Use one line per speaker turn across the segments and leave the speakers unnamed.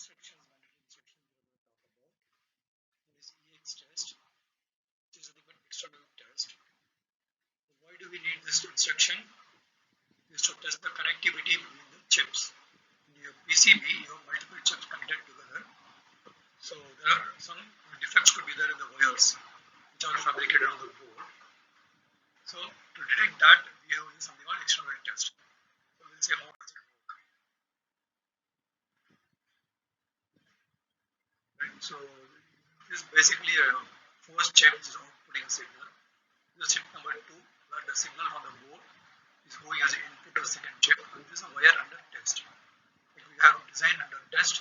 instructions, mandatory instructions we are going to talk about. One is EX test, which is nothing but external test. So why do we need this instruction? Is to test the connectivity between the chips. In your PCB, you have multiple chips connected together. So there are some defects could be there in the wires, which are fabricated on the board. So to detect that, we have something called external test. So we'll see how does it work. Right. So this is basically a first chip is outputting a signal. This is chip number 2, where the signal from the board is going as an input to the second chip, and this is a wire under test. If we have designed under test,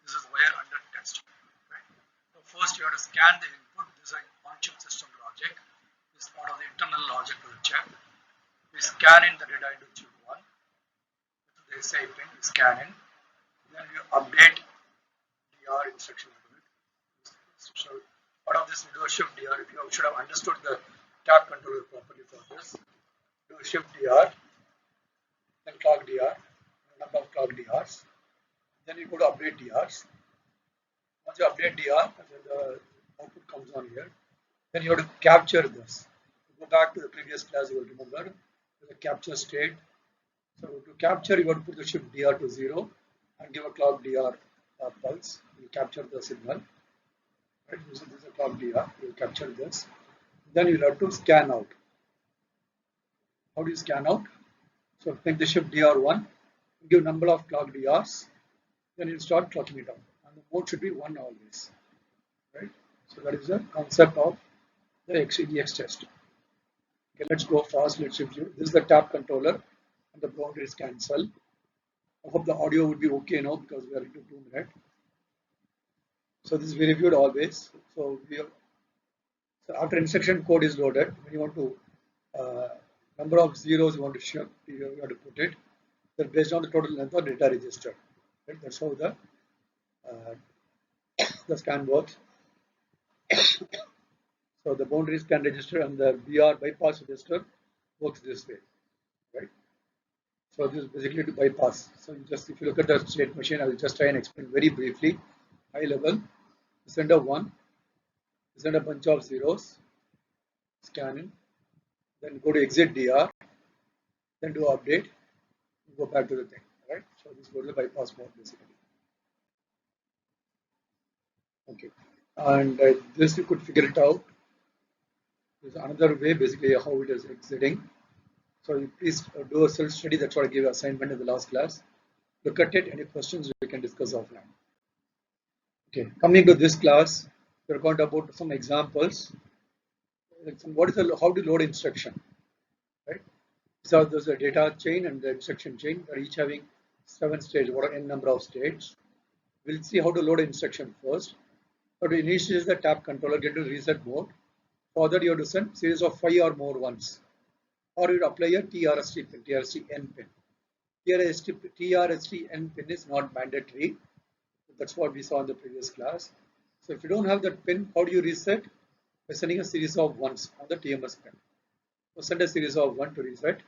this is wire under test. Right. So first you have to scan the input. This is an on-chip system logic. This is part of the internal logic to the chip. We scan in the data into chip 1. The SI pin, we scan in. Then we update DR instruction into it. So part of this, we do a shift DR. If you should have understood the tap controller properly for this, do a shift DR, then clock DR, number of clock DRs. Then you go to update DRs. Once you update DR, then the output comes on here. Then you have to capture this. Go back to the previous class, you will remember the capture state. So to capture, you have to put the shift DR to 0 and give a clock DR pulse. You capture the signal. Right? This is a clock DR. You capture this. Then you have to scan out. How do you scan out? So take the shift DR1, give number of clock DRs, then you start clocking it out. And the mode should be 1 always. Right? So that is the concept of the EX test. Okay, let's go fast. Let's review. This is the tap controller and the boundaries cancel. I hope the audio would be okay now because we are into 2 minutes. So this we reviewed always. So after instruction code is loaded, when you want to number of zeros you want to shift, you have to put it. Then based on the total length of data register. Right? That's how the scan works. So the boundary scan register and the BR bypass register works this way. Right? So this is basically to bypass. So if you look at the state machine, I will just try and explain very briefly, high level. Send a 1, send a bunch of zeros, scan in, then go to exit DR, then do update, go back to the thing. Right? So this goes to the bypass mode basically. Okay, and this you could figure it out. There's another way basically how it is exiting. So you please do a self study. That's what I gave you assignment in the last class. Look at it. Any questions we can discuss offline. Okay, coming to this class, we're going to about some examples. What is how to load instruction, right? So there's a data chain and the instruction chain. They're each having 7 stages. What are n number of states? We'll see how to load instruction first. So to initialize the tap controller, get to reset mode. For that, you have to send series of 5 or more ones, or you apply a TRST pin, TRST N pin. TRST N pin is not mandatory. That's what we saw in the previous class. So if you don't have that pin, how do you reset? By sending a series of ones on the TMS pin. So send a series of 1 to reset.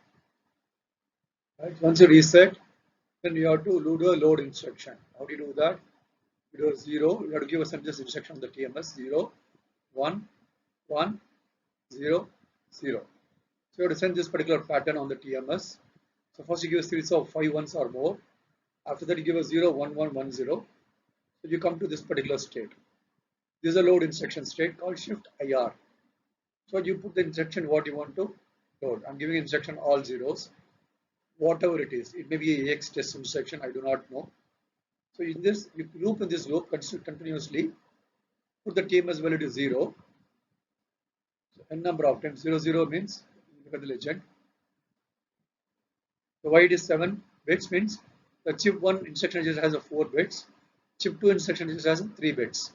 Right? Once you reset, then you have to do a load instruction. How do you do that? You do 0. You have to give us this instruction on the TMS 0, 1, 1, 0, 0. So you have to send this particular pattern on the TMS. So first you give a series of 5 ones or more. After that you give a 0, 1, 1, 1, 0. So you come to this particular state. This is a load instruction state called shift IR. So you put the instruction what you want to load. I'm giving instruction all zeros. Whatever it is. It may be a EX test instruction, I do not know. So in this, you loop in this loop continuously. Put the TMS value to 0. So n number of times 0, 0 means, look at the legend. So why it is 7 bits means the chip 1 instruction just has a 4 bits. Chip 2 instruction just has 3 bits.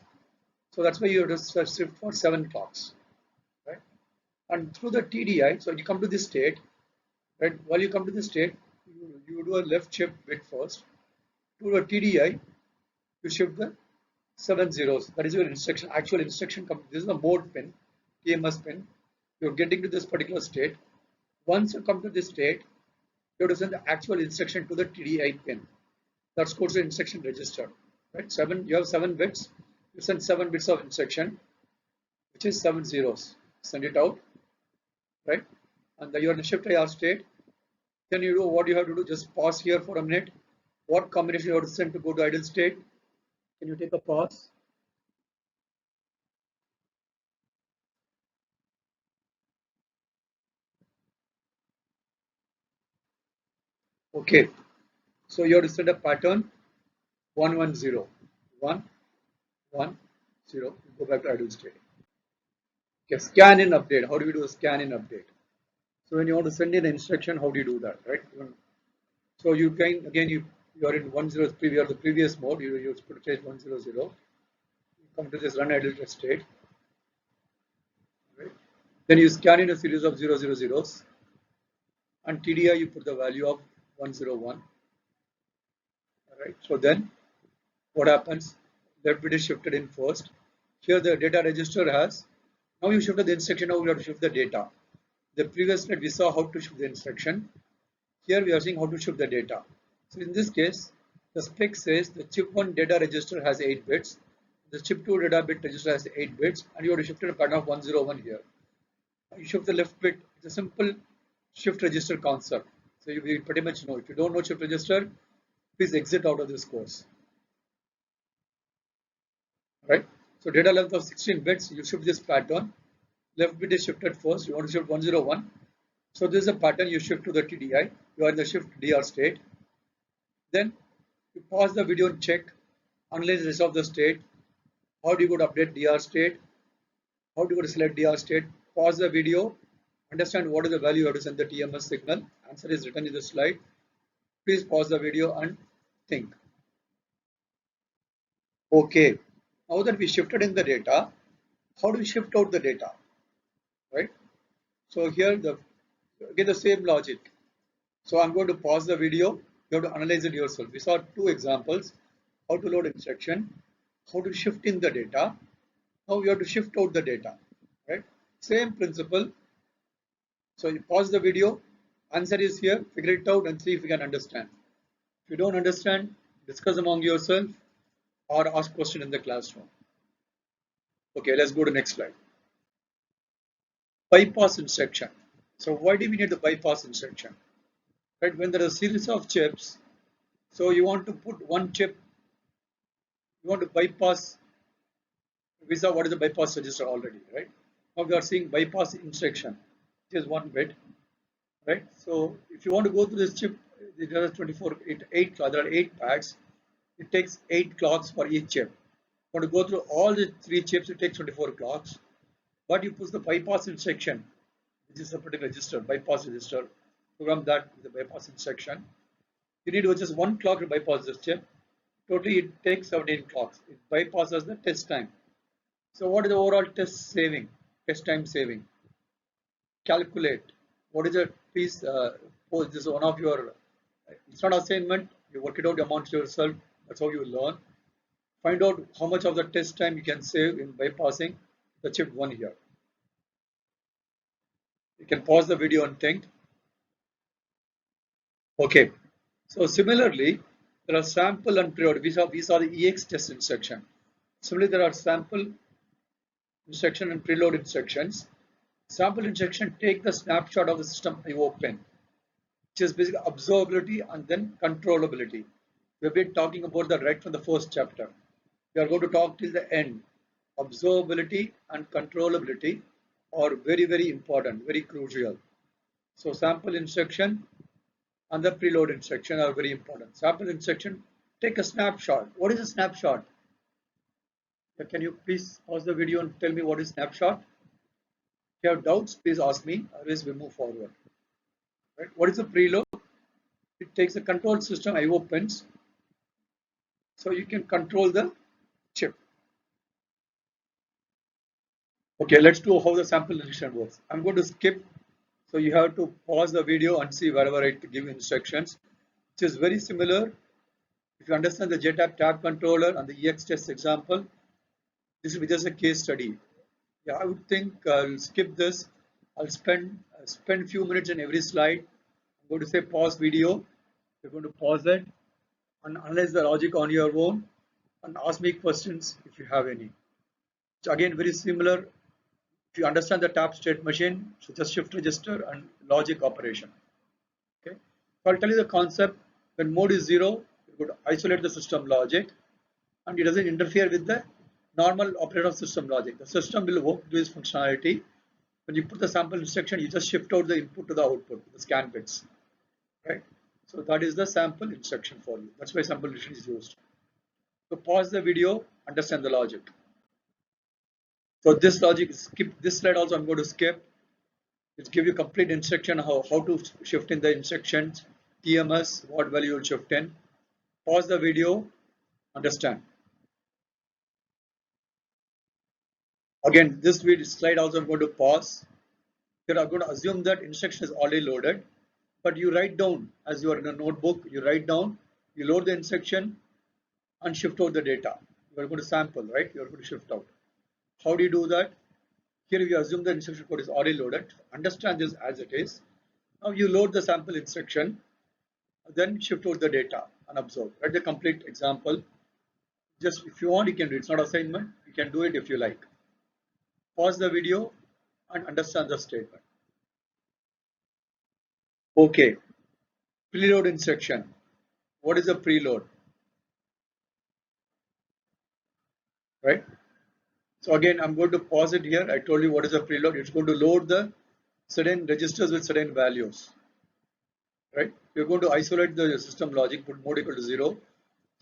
So that's why you have to shift for 7 clocks. Right? And through the TDI, so you come to this state. Right? While you come to this state, you do a left shift bit first. To the TDI, you shift the 7 zeros. That is your instruction, actual instruction. This is the mode pin, TMS pin. You're getting to this particular state. Once you come to this state, you have to send the actual instruction to the TDI pin. That's called the instruction register. right? You have 7 bits. You send 7 bits of instruction, which is 7 zeros. Send it out, right? And you are in the shift IR state. Then you do what you have to do. Just pause here for a minute. What combination you have to send to go to idle state? Can you take a pause? Okay. So you have to set a pattern 110 110. Go back to idle state. Okay, scan in update. How do we do a scan in update? So when you want to send in an instruction, how do you do that, right? So you can again you are in 10 you are the previous mode. You put stage 100. You come to this run idle state. Right? Then you scan in a series of 000s, and TDI you put the value of 101. Right. So then what happens? That bit is shifted in first. Here the data register has. Now you shifted the instruction. Now we have to shift the data. The previous slide we saw how to shift the instruction. Here we are seeing how to shift the data. So in this case, the spec says the chip 1 data register has 8 bits, the chip 2 data bit register has 8 bits, and you have to shift a pattern of 101 here. You shift the left bit. It's a simple shift register concept. So you pretty much know. If you don't know shift register, please exit out of this course. Right? So data length of 16 bits, you shift this pattern. Left bit is shifted first. You want to shift 101. So this is a pattern you shift to the TDI. You are in the shift DR state. Then you pause the video and check, analyze the rest of the state. How do you go to update DR state? How do you go to select DR state? Pause the video, understand what is the value you have to send the TMS signal. Answer is written in the slide. Please pause the video and think. Okay, now that we shifted in the data, how do we shift out the data? Right? So here again the same logic. So I'm going to pause the video. You have to analyze it yourself. We saw 2 examples: how to load instruction, how to shift in the data. Now you have to shift out the data. Right? Same principle. So you pause the video. Answer is here. Figure it out and see if you can understand. If you don't understand, discuss among yourself or ask question in the classroom. Okay, let's go to next slide. Bypass instruction. So why do we need the bypass instruction? Right, when there is a series of chips, so you want to put one chip, you want to bypass. We saw what is the bypass register already, right? Now we are seeing bypass instruction, which is 1 bit, right? So if you want to go through this chip, there are 8 pads. It takes 8 clocks for each chip. You want to go through all the 3 chips, it takes 24 clocks. But you push the bypass instruction, which is a particular register, bypass register. Program that with the bypass instruction. You need just 1 clock to bypass this chip. Totally it takes 17 clocks. It bypasses the test time. So what is the overall test time saving? Calculate. What is it? Please post this one of your, it's not assignment. You work it out amongst yourself. That's how you learn. Find out how much of the test time you can save in bypassing the chip 1 here. You can pause the video and think. Okay. So similarly, there are sample and preload. We saw the EX test instruction. Similarly, there are sample instruction and preload instructions. Sample instruction take the snapshot of the system IO pin, which is basically observability and then controllability. We've been talking about that right from the first chapter. We are going to talk till the end. Observability and controllability are very, very important, very crucial. So sample instruction and the preload instruction are very important. Sample instruction, take a snapshot. What is a snapshot? Can you please pause the video and tell me what is snapshot? If you have doubts, please ask me. Otherwise, we move forward. Right? What is a preload? It takes a control system IO pins, so you can control the chip. Okay, let's do how the sample instruction works. I'm going to skip, so you have to pause the video and see wherever I give instructions, which is very similar. If you understand the JTAG tab controller and the EX test example, this will be just a case study. Yeah, I would think I'll skip this. I'll spend a few minutes in every slide. I'm going to say pause video. You're going to pause it and analyze the logic on your own
and ask me questions if you have any. So again, very similar. If you understand the tap state machine, so just shift register and logic operation. Okay. So I'll tell you the concept. When mode is 0, you could isolate the system logic, and it doesn't interfere with the normal operation of system logic. The system will work to its functionality. When you put the sample instruction, you just shift out the input to the output, the scan bits, right? So that is the sample instruction for you. That's why sample instruction is used. So pause the video, understand the logic. So this logic, skip this slide also I'm going to skip. It give you complete instruction how to shift in the instructions, TMS, what value you'll shift in. Pause the video, understand. Again, this video slide also I'm going to pause. Here I'm going to assume that instruction is already loaded, but you write down as you are in a notebook, you write down, you load the instruction and shift out the data. You are going to sample, right? You are going to shift out. How do you do that? Here you assume the instruction code is already loaded. Understand this as it is. Now you load the sample instruction, then shift out the data and observe. Write the complete example. Just if you want, you can do it. It's not assignment. You can do it if you like. Pause the video and understand the statement. Okay. Preload instruction. What is a preload? Right? So again, I'm going to pause it here. I told you what is a preload. It's going to load the certain registers with certain values. Right? You're going to isolate the system logic, put mode equal to 0.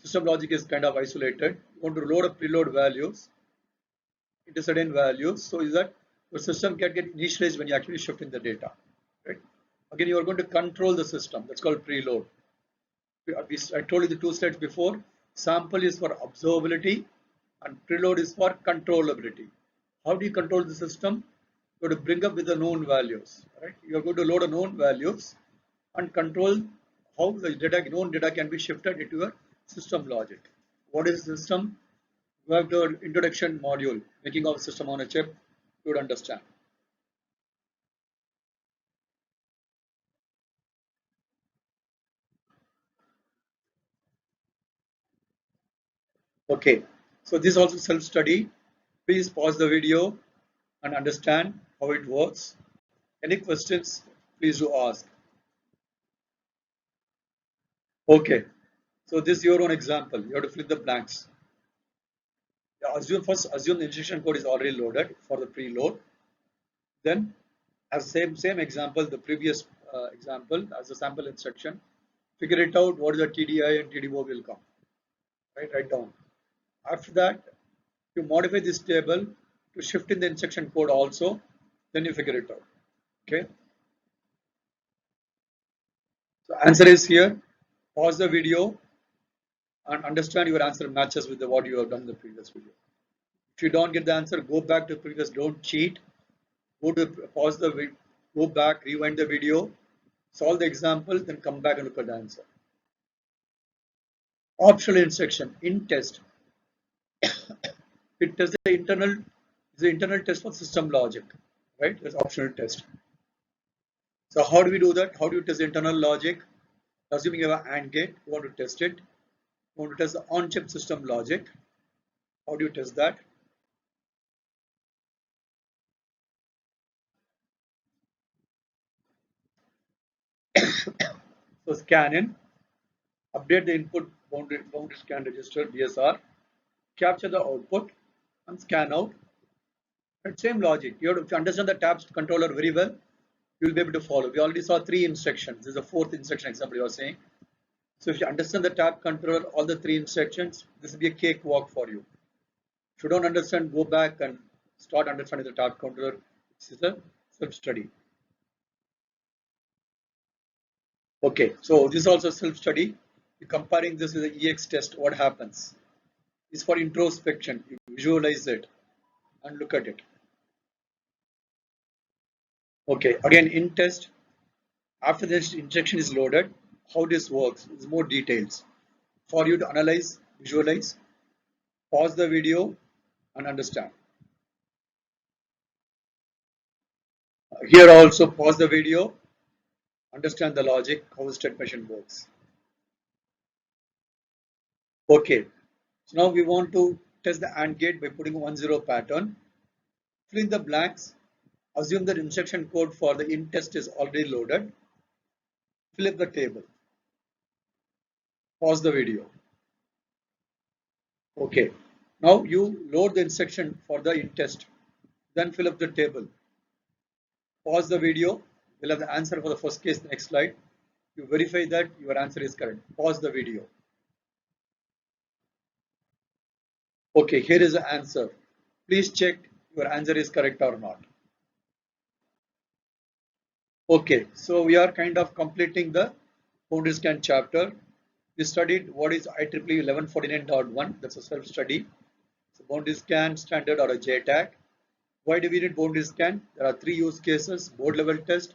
System logic is kind of isolated. You want to load a preload values into certain values, so is that your system can get initialized when you actually shift in the data. Right? Again, you are going to control the system. That's called preload. I told you the two slides before. Sample is for observability and preload is for controllability. How do you control the system? You have to bring up with the known values. Right? You are going to load a known values and control how the known data can be shifted into your system logic. What is system? You have the introduction module, making of system on a chip. You would understand. Okay, so this is also self-study. Please pause the video and understand how it works. Any questions, please do ask. Okay, so this is your own example. You have to fill the blanks. Assume the instruction code is already loaded for the preload. Then, as same example, the previous example as a sample instruction, figure it out what is the TDI and TDO will come. Right, write down. After that, you modify this table to shift in the instruction code also. Then you figure it out. Okay. So answer is here. Pause the video and understand your answer matches with what you have done in the previous video. If you don't get the answer, go back to the previous. Don't cheat. Go to pause the video, go back, rewind the video, solve the example, then come back and look at the answer. Optional instruction in test. It tests the internal test for system logic, right? That's optional test. So how do we do that? How do you test the internal logic? Assuming you have an AND gate, you want to test it. You want to test the on-chip system logic. How do you test that? So scan in, update the input boundary scan register BSR, capture the output, and scan out. Right, same logic. You have to understand the tabs controller very well. You will be able to follow. We already saw 3 instructions. This is the 4th instruction example you are saying. So if you understand the tab controller, all the 3 instructions, this will be a cakewalk for you. If you don't understand, go back and start understanding the tab controller. This is a self-study. Okay, so this is also self-study. You're comparing this with the EX test. What happens? It's for introspection. You visualize it and look at it. Okay, again in test, after this instruction is loaded, how this works is more details for you to analyze, visualize, pause the video and understand. Here also pause the video, understand the logic, how the state machine works. Okay, So now we want to test the AND gate by putting 1-0 pattern. Fill in the blanks. Assume that instruction code for the int test is already loaded. Fill up the table. Pause the video. Okay. Now you load the instruction for the int test. Then fill up the table. Pause the video. We'll have the answer for the first case next slide. You verify that your answer is correct. Pause the video. Okay, here is the answer. Please check your answer is correct or not. Okay, so we are kind of completing the boundary scan chapter. We studied what is IEEE 1149.1. That's a self-study. So boundary scan standard or a JTAG. Why do we need boundary scan? There are three use cases: board level test,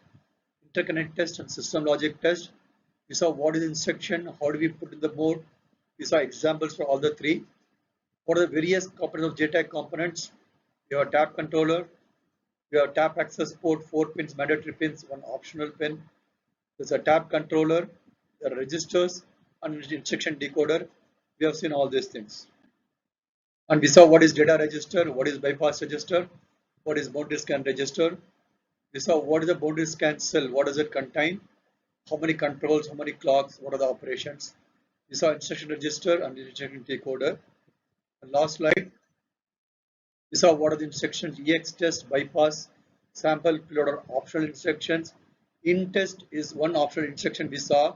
interconnect test, and system logic test. We saw what is instruction, how do we put in the board. We saw examples for all the three. What are the various components of JTAG components? We have a tap controller. We have tap access port, 4 pins, mandatory pins, 1 optional pin. There's a tap controller, there are registers, and instruction decoder. We have seen all these things. And we saw what is data register, what is bypass register, what is boundary scan register. We saw what is the boundary scan cell, what does it contain, how many controls, how many clocks, what are the operations. We saw instruction register and instruction decoder. And last slide, we saw what are the instructions: EX test, bypass, sample, payload are optional instructions. In test is one optional instruction we saw.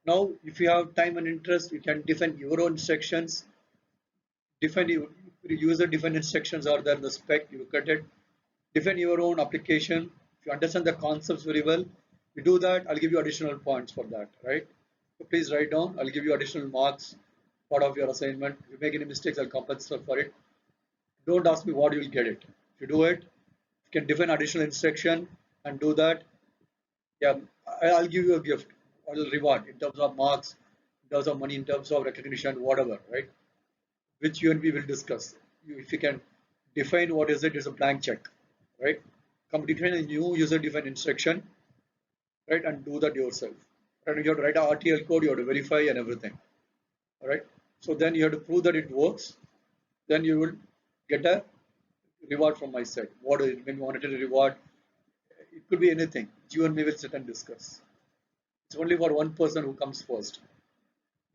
Now, if you have time and interest, you can define your own instructions. Define user defined instructions are there in the spec. You look at it. Define your own application. If you understand the concepts very well, you do that. I'll give you additional points for that, right? So please write down. I'll give you additional marks, part of your assignment. If you make any mistakes, I'll compensate for it. Don't ask me what you will get it. If you do it, you can define additional instruction and do that. Yeah, I'll give you a gift, or a reward in terms of marks, in terms of money, in terms of recognition, whatever, right? Which you and we will discuss. If you can define what is it, is a blank check, right? Come define a new user-defined instruction, right, and do that yourself. And you have to write a RTL code, you have to verify and everything, all right? So then you have to prove that it works. Then you will get a reward from my side. What is it? Maybe monetary reward. It could be anything. You and me will sit and discuss. It's only for one person who comes first.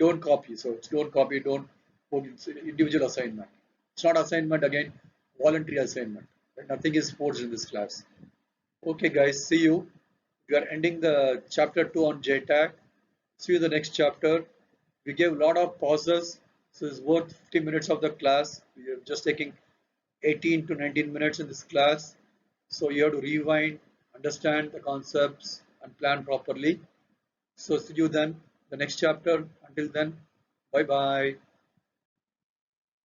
Don't copy. So don't copy. Don't. It's individual assignment. It's not assignment again. Voluntary assignment. Right? Nothing is forced in this class. Okay, guys. See you. We are ending the chapter 2 on JTAG. See you in the next chapter. We gave a lot of pauses. So it's worth 50 minutes of the class. We are just taking 18 to 19 minutes in this class. So you have to rewind, understand the concepts, and plan properly. So see you then, the next chapter. Until then, bye bye.